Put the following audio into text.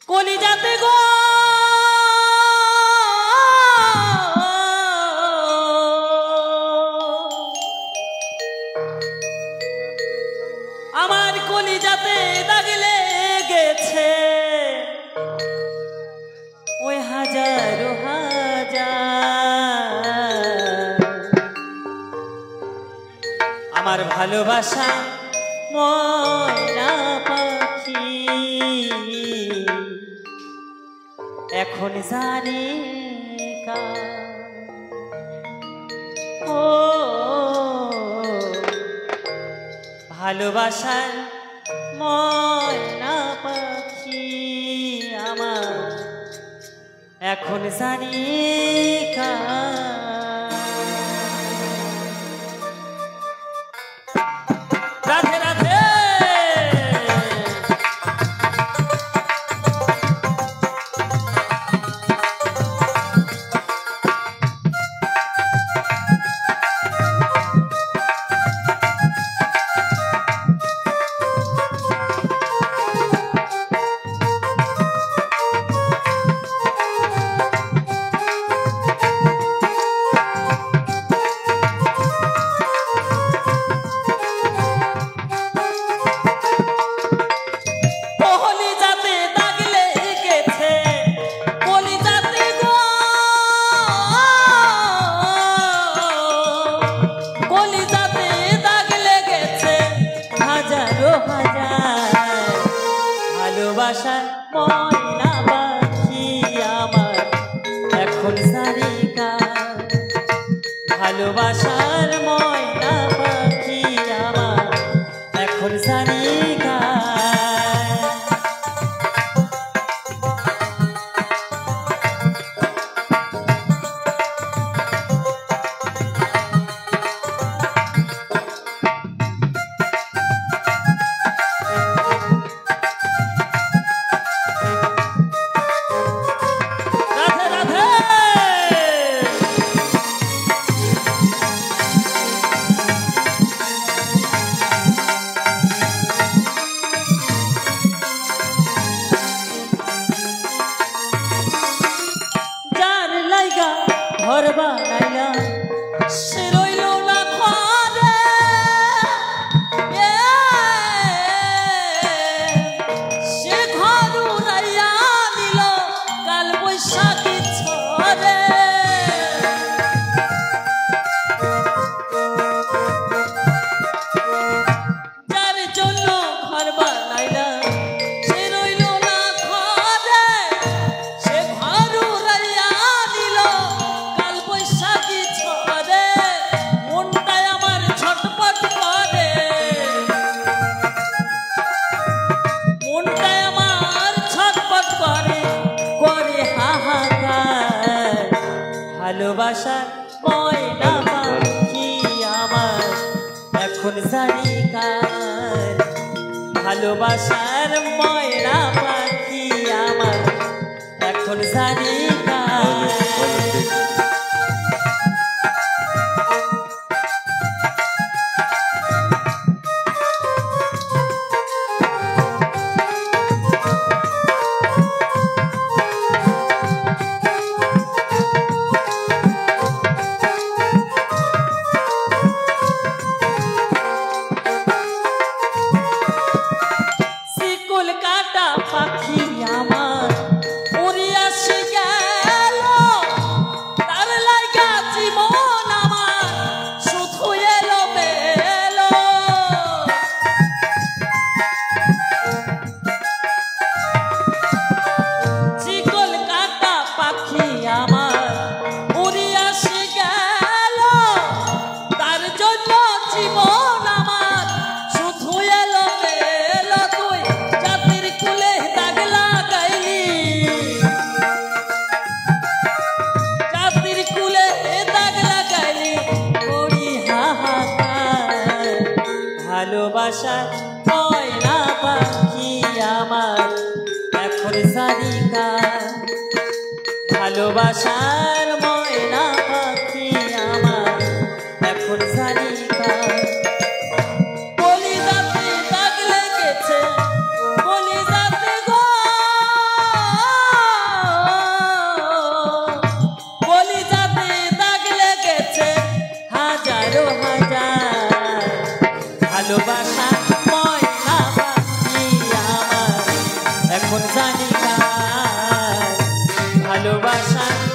কলিজাতে গো আমার কলিজাতে দাগ লেগেছে ওই হাজারো হাজার আমার ভালোবাসা ময়না পাখি এখন জানি ও ভালোবাসার ময়না পাখি আমার এখন জানি রাধে রাধে ভালোবাসার ময়না পাখি আমার এখন সারিকা ভালোবাসার ময়না পাখি আমার এখন সারিকা ঘর বানাইলা সে রইল না ঘরে সে ঘর উড়াইয়া দিল কাল বৈশাখী ঝড়ে যার জন্য ঘর বানাইলা সে রইল না ঘরে সে ঘর উড়াইয়া দিল ভালোবাসার ময়না পাখি আমার এখন সারিকার ভালোবাসার ময়না পাখি আমার এখন সারিকার পাখি আমার উড়িয়া সে গেল তার লাগা জীবন আমার শুধু এলো বেলো চিকল কাটা পাখি আমার উড়িয়া সে গেল তার জন্য জীবন আমার শুধু এলো বেলো তুই জাতির কুলে দাগ লাগাইলি জাতির কুলে দাগ লাগাইলি করি হাহাকার ভালোবাসার ময়না পাখি আমার এখন সারিকার ভালোবাসার ময়না পাখি আমার এখন সারিকার কলিজাতে দাগ লেগে ভালোবাসা ময়না পাখি আমার এখন জানি কার ভালোবাসা